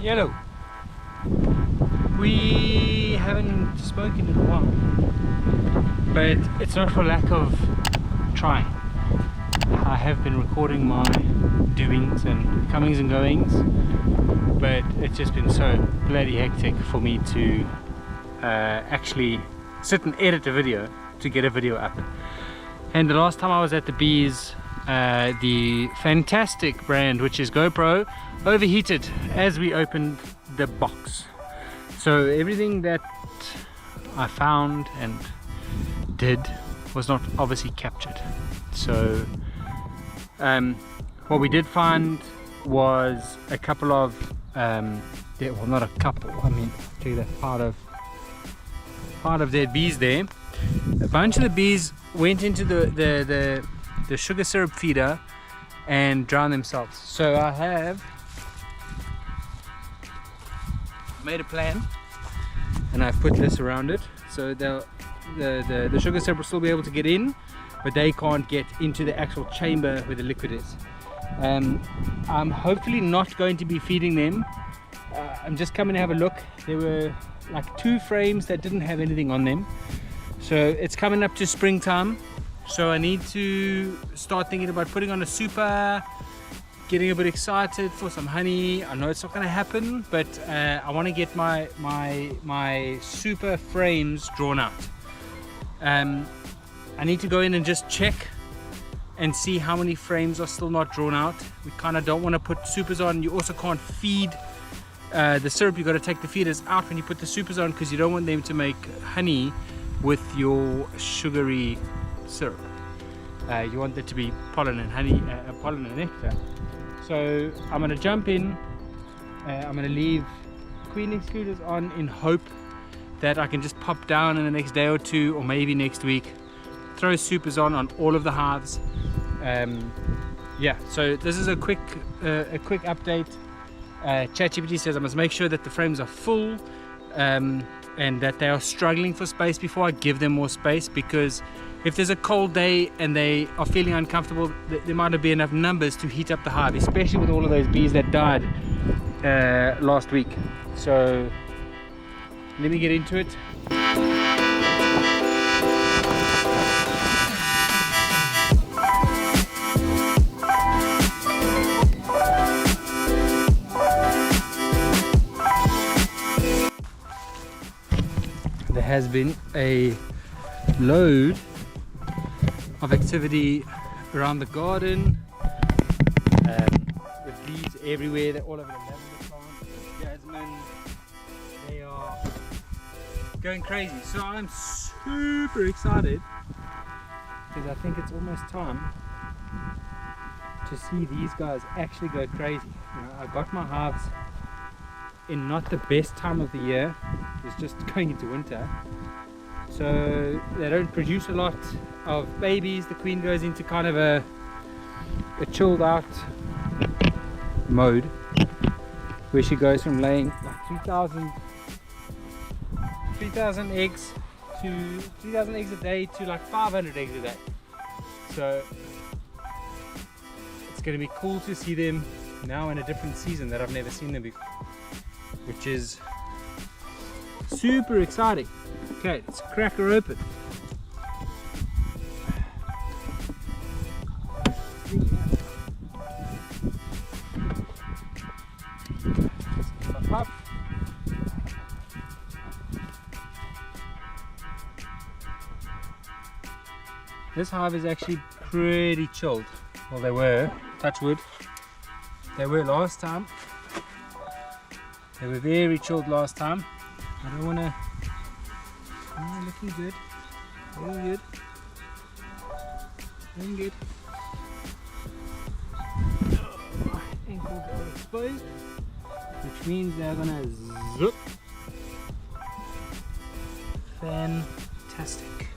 Yellow. We haven't spoken in a while, but it's not for lack of trying. I have been recording my doings and comings and goings, but it's just been so bloody hectic for me to actually sit and edit a video to get a video up. And the last time I was at the bees, the fantastic brand, which is GoPro, overheated as we opened the box. So everything that I found and did was not obviously captured. So what we did find was a couple of well, not a couple, I mean, I'll tell you that part of dead bees there. A bunch of the bees went into the sugar syrup feeder and drowned themselves. So I have made a plan, and I've put this around it, so the sugar syrup will still be able to get in, but they can't get into the actual chamber where the liquid is. I'm hopefully not going to be feeding them. I'm just coming to have a look. There were like 2 frames that didn't have anything on them, so it's coming up to springtime, so I need to start thinking about putting on a super, getting a bit excited for some honey. I know it's not going to happen, but I want to get my super frames drawn out. I need to go in and just check and see how many frames are still not drawn out. We kind of don't want to put supers on. You also can't feed the syrup. You've got to take the feeders out when you put the supers on, because you don't want them to make honey with your sugary syrup. You want there to be pollen and honey, pollen and nectar. So I'm going to jump in. I'm going to leave queen excluders on in hope that I can just pop down in the next day or 2, or maybe next week, throw supers on all of the hives. Yeah, so this is a quick update. ChatGPT says I must make sure that the frames are full, and that they are struggling for space before I give them more space, because if there's a cold day and they are feeling uncomfortable, there might not be enough numbers to heat up the hive, especially with all of those bees that died last week. So let me get into it. There has been a load of activity around the garden, with bees everywhere. They're all over the lavender plant, the jasmine. They are going crazy. So I'm super excited, because I think it's almost time to see these guys actually go crazy. You know, I got my hives in not the best time of the year. It's just going into winter, so they don't produce a lot of babies. The queen goes into kind of a chilled out mode, where she goes from laying like 3,000 eggs to 3,000 eggs a day to like 500 eggs a day. So it's going to be cool to see them now in a different season that I've never seen them before, which is super exciting. Okay, let's crack her open. This hive is actually pretty chilled. Well, they were, touch wood, they were last time. They were very chilled last time. I don't want to. Oh, looking good. Looking good. Looking good. Oh, ankles are exposed, which means they're gonna zoop. Fantastic.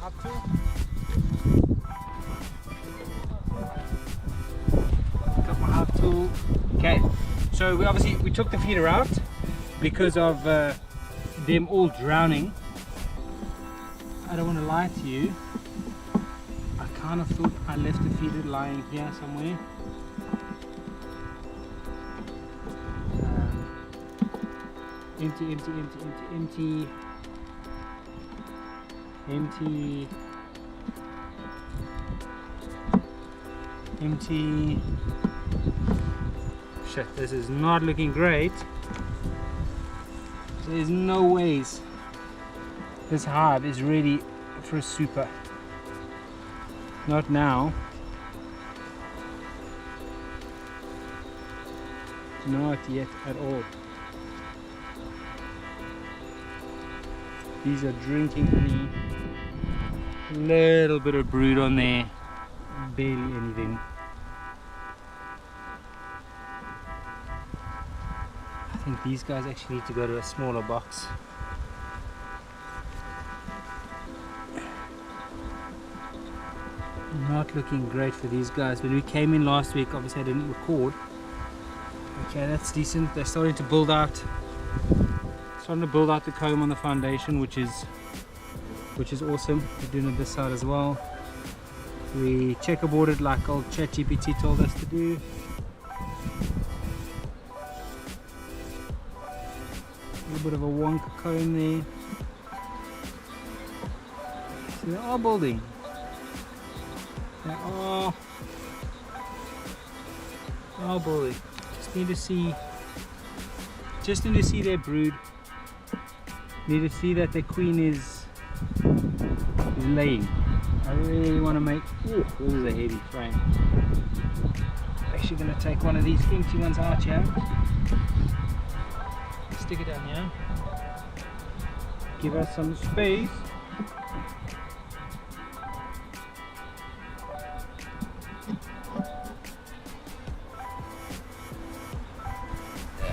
Up to. Got my half tool. Okay. So we took the feeder out because of them all drowning. I don't want to lie to you. I kind of thought I left the feeder lying here somewhere. Empty, empty, empty, empty, empty. Empty. Empty. Shit, this is not looking great. There's no ways this hive is ready for a super. Not now. Not yet at all. These are drinking honey. A little bit of brood on there. Barely anything. I think these guys actually need to go to a smaller box. Not looking great for these guys. When we came in last week, obviously I didn't record. Okay, that's decent. They're starting to build out. Starting to build out the comb on the foundation, which is awesome. We're doing it this side as well. We checkerboarded like old ChatGPT told us to do. A little bit of a wonk comb there. So they are building. They are building. Just need to see their brood. Need to see that the queen is laying. I really want to make. Oh, this is a heavy frame. I'm actually going to take one of these empty ones out here. Stick it down here. Give us some space.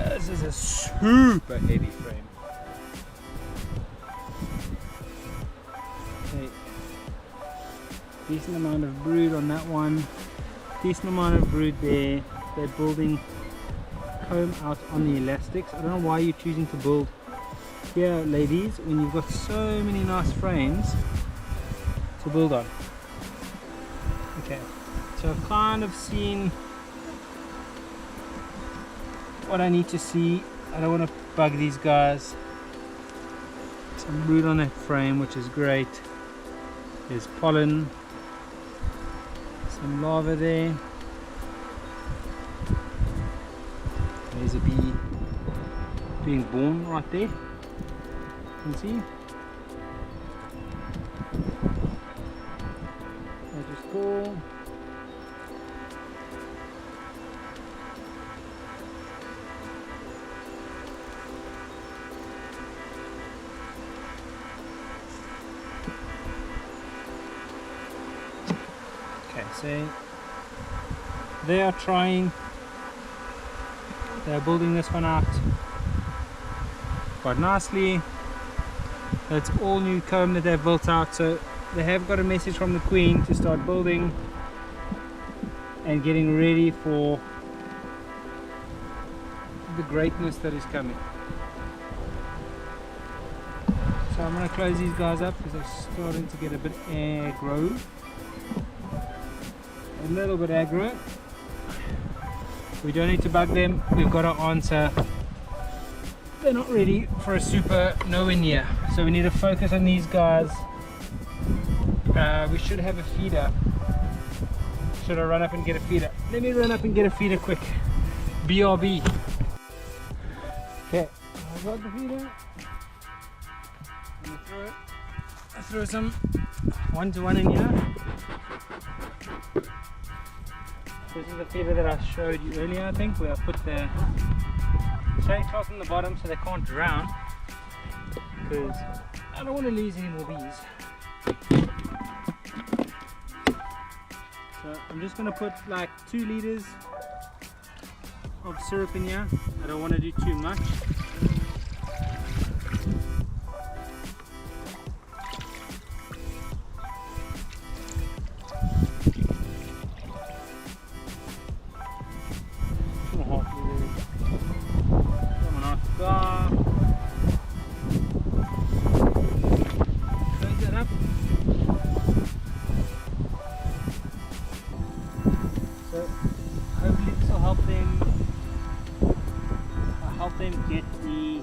This is a super heavy frame. Okay. Decent amount of brood on that one. Decent amount of brood there. They're building comb out on the elastics. I don't know why you're choosing to build here, ladies, when you've got so many nice frames to build on. Okay, so I've kind of seen what I need to see. I don't want to bug these guys. Some brood on that frame, which is great. There's pollen, some larvae there. There's a bee being born right there. You can see. That is cool. Okay, so they are trying. They're building this one out quite nicely. That's all new comb that they've built out, so they have got a message from the queen to start building and getting ready for the greatness that is coming. So I'm going to close these guys up because they're starting to get a bit aggro. A little bit aggro. We don't need to bug them. We've got to answer. They're not ready for a super, nowhere near. So we need to focus on these guys. We should have a feeder. Should I run up and get a feeder? Let me run up and get a feeder quick. BRB. Okay, I got the feeder. I'm gonna throw it. I throw some 1-to-1 in here. This is the feeder that I showed you earlier, I think, where I put the shade cloth on the bottom so they can't drown, because I don't want to lose any more bees. So I'm just going to put like 2 liters of syrup in here. I don't want to do too much. Get the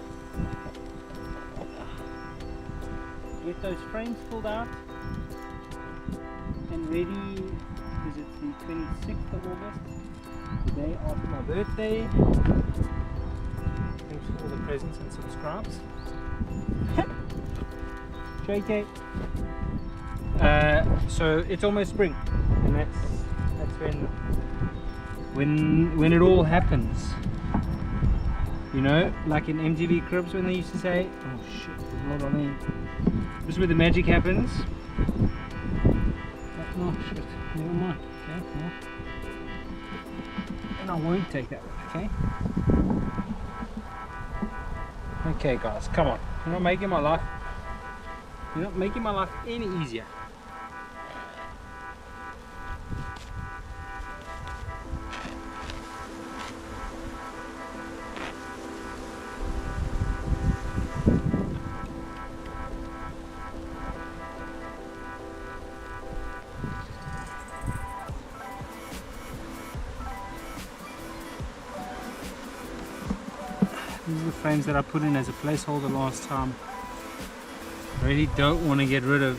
get those frames filled out and ready, because it's the 26th of August, the day after my birthday. Thanks for all the presents and subscribes. JK. So it's almost spring, and that's when it all happens. You know, like in MTV Cribs when they used to say, oh shit, there's a lot on there. This is where the magic happens. Oh shit, never mind. Okay, well. And I won't take that one, okay? Okay guys, come on. You're not making my life any easier. These are the frames that I put in as a placeholder last time. I really don't want to get rid of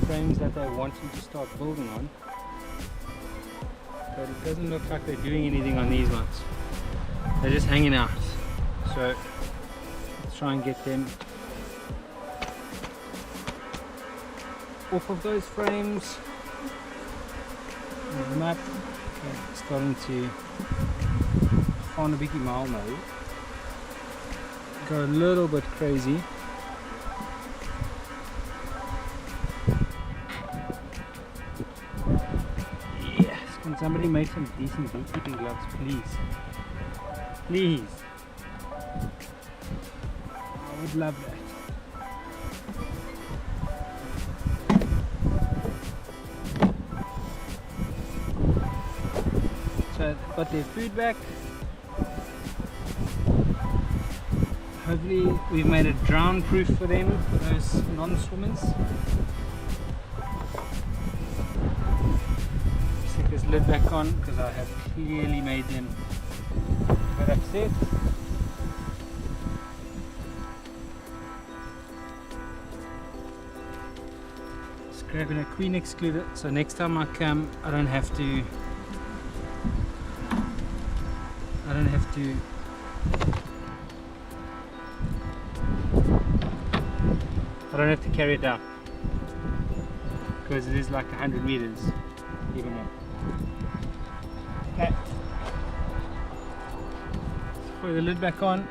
frames that they're wanting to start building on. But it doesn't look like they're doing anything on these ones. They're just hanging out. So let's try and get them off of those frames. Move them up. Okay, starting to on a biggie mile mode. Go a little bit crazy. Yes, can somebody make some decent beekeeping gloves, please? Please. I would love that. So they've got their food back. Hopefully we've made it drown proof for them, for those non-swimmers. Stick this lid back on because I have clearly made them a bit upset. Just grabbing a queen excluder so next time I come I don't have to carry it down, because it is like 100 meters, even more. Okay. So put the lid back on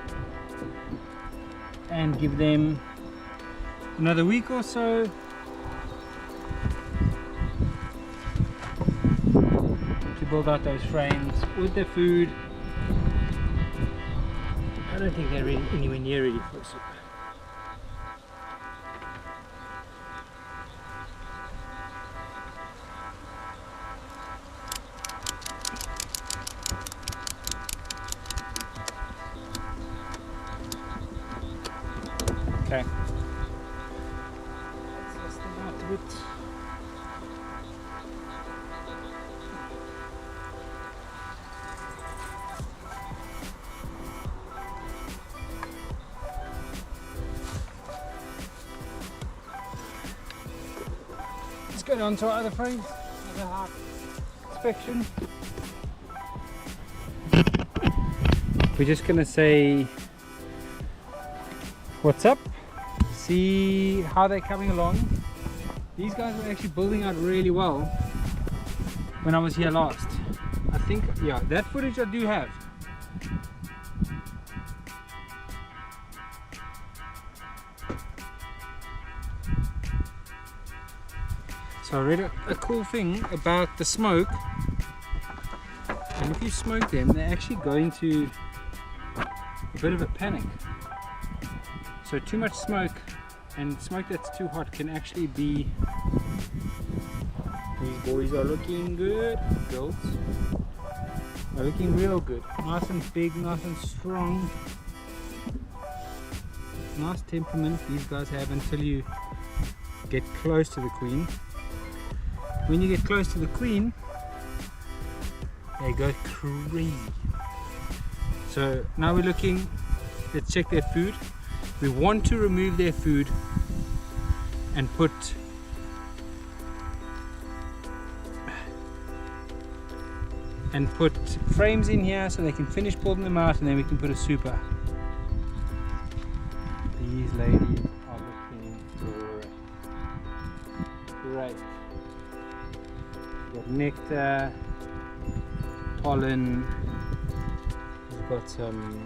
and give them another week or so to build out those frames with their food. I don't think they're really anywhere near ready for it. Okay. Let's them out a bit. Let's go down to our other frames, another half inspection. We're just gonna say what's up, see how they're coming along. These guys were actually building out really well when I was here last. I think, yeah, that footage I do have. So I read a cool thing about the smoke, and if you smoke them, they actually go into a bit of a panic. So too much smoke and smoke that's too hot can actually be... These boys are looking good, girls are looking real good. Nice and big, nice and strong. Nice temperament these guys have until you get close to the queen. When you get close to the queen, they go crazy. So now we're looking, let's check their food. We want to remove their food and put frames in here so they can finish building them out, and then we can put a super. These ladies are looking great. We've got nectar, pollen, we've got some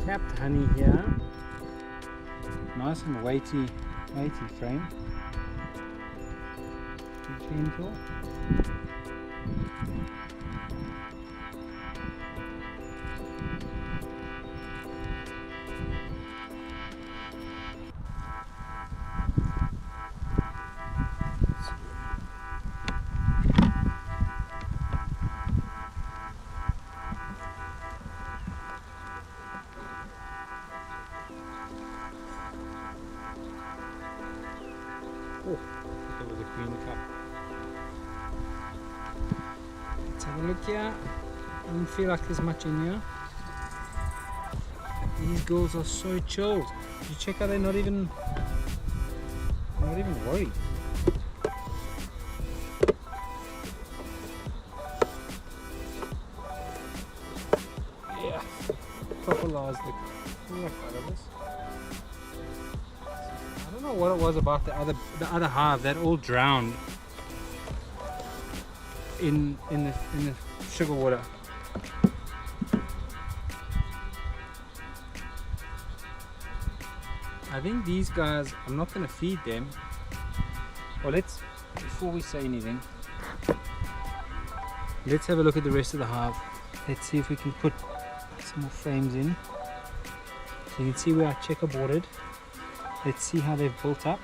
capped honey here. Nice and weighty frame. Gentle. Oh, that was a green cup. Let's have a look here. Doesn't feel like there's much in here. These girls are so chilled. Did you check how they're not even worried? Yeah, proper lies the crap out of this. I don't know what it was about the other hive that all drowned in the sugar water. I think these guys, I'm not going to feed them. Well, before we say anything, let's have a look at the rest of the hive. Let's see if we can put some more frames in. So you can see where I checkerboarded. Let's see how they've built up.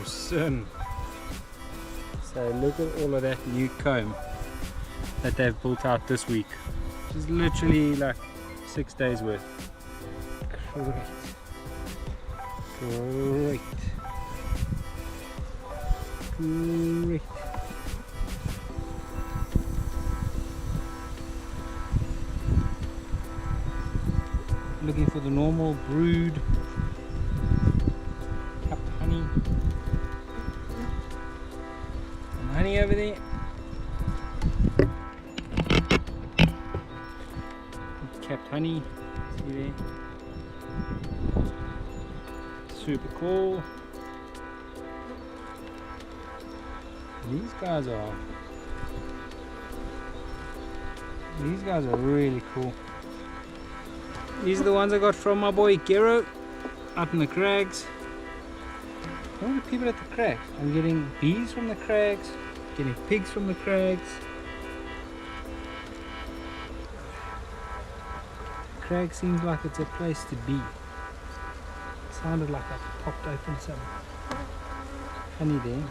Awesome. So look at all of that new comb that they've built out this week, which is literally like 6 days worth. Great. Looking for the normal brood capped honey. Some honey over there. Capped honey, see there? Super cool. These guys are really cool. These are the ones I got from my boy Gero up in the crags. All the people at the crags. I'm getting bees from the crags, getting pigs from the crags. Crag seems like it's a place to be. Sounded like I popped open some honey there.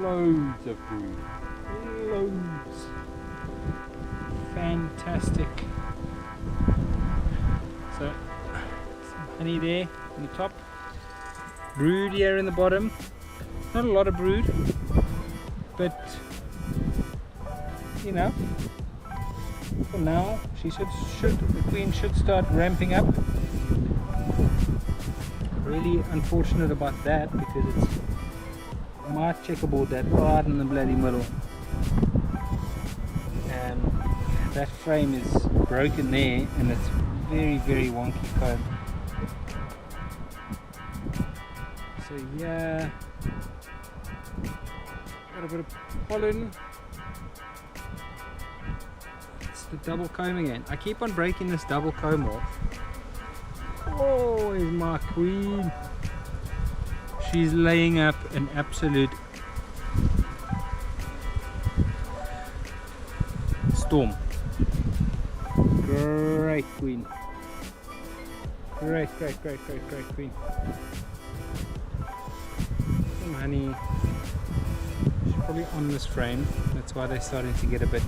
Loads of brood. Loads. Fantastic. So, some honey there on the top. Brood here in the bottom. Not a lot of brood, but enough. For now, the queen should start ramping up. Really unfortunate about that because it's my checkerboard that right in the bloody middle. And that frame is broken there and it's very, very wonky comb. So yeah, got a bit of pollen. The double comb again. I keep on breaking this double comb off. Oh, is my queen. She's laying up an absolute storm. Great queen. Great queen. Some honey. She's probably on this frame. That's why they're starting to get a bit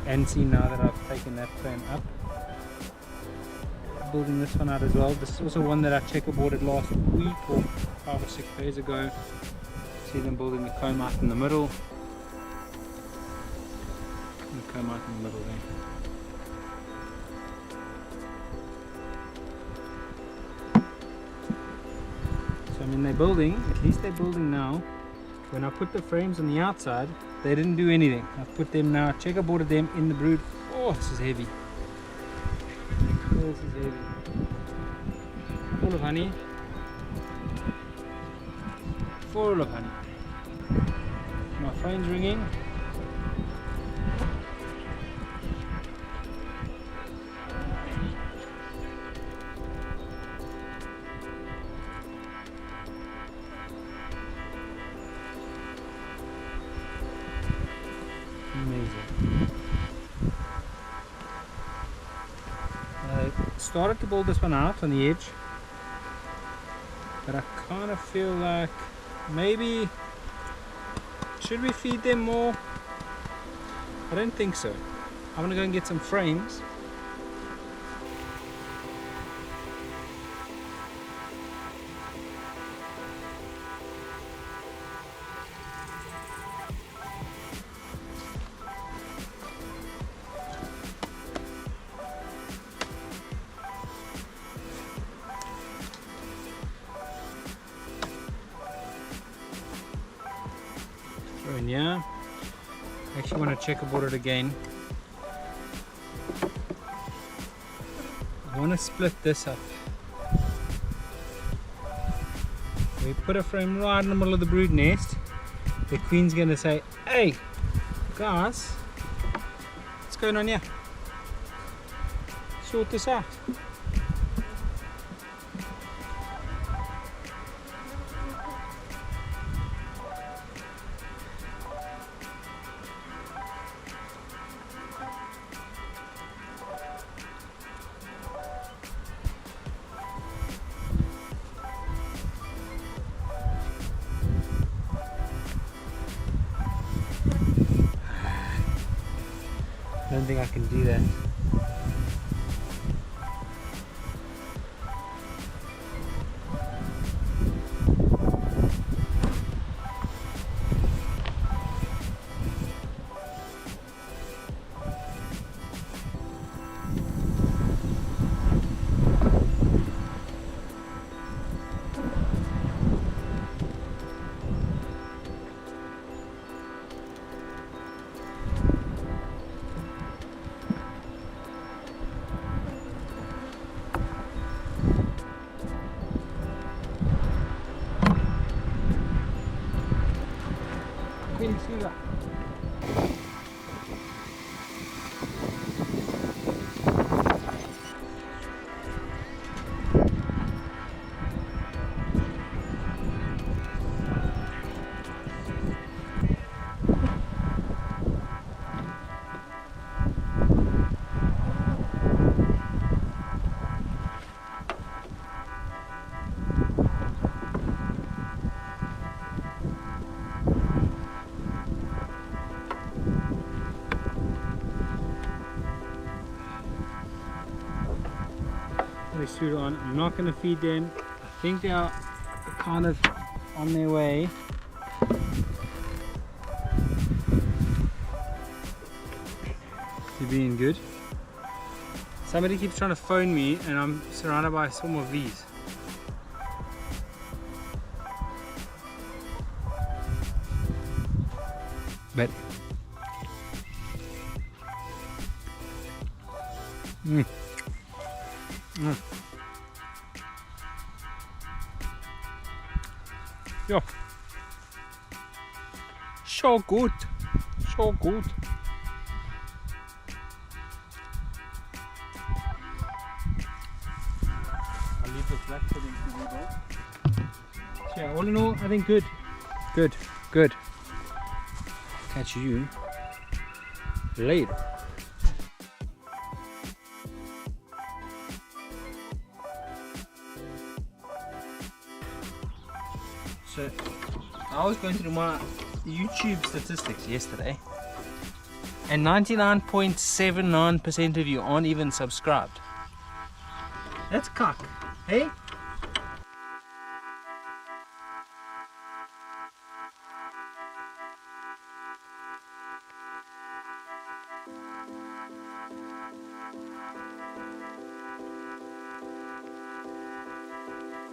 antsy now that I've taken that frame up. building this one out as well. This is also one that I checkerboarded last week or 5 or 6 days ago. See them building the comb out in the middle. And the comb out in the middle there. So I mean they're building, at least they're building now. When I put the frames on the outside, they didn't do anything. I've put them now, checkerboarded them in the brood. Oh, this is heavy. This is heavy. Full of honey. Full of honey. My phone's ringing. Amazing. I started to build this one out on the edge, but I kind of feel like maybe should we feed them more? I don't think so. I'm gonna go and get some frames. Throw in here. I actually want to checkerboard it again. I want to split this up. We put a frame right in the middle of the brood nest. The queen's going to say, "Hey, guys, what's going on here? Sort this out." I don't think I can do that. See that? Suit on. I'm not going to feed them. I think they are kind of on their way. To being good. Somebody keeps trying to phone me and I'm surrounded by a swarm of bees. But ja, so gut, so gut. I'll leave this black pudding to you though. So yeah, all in all, I think good, good, good. Catch you later. So I was going through my YouTube statistics yesterday and 99.79% of you aren't even subscribed. That's cock. Hey?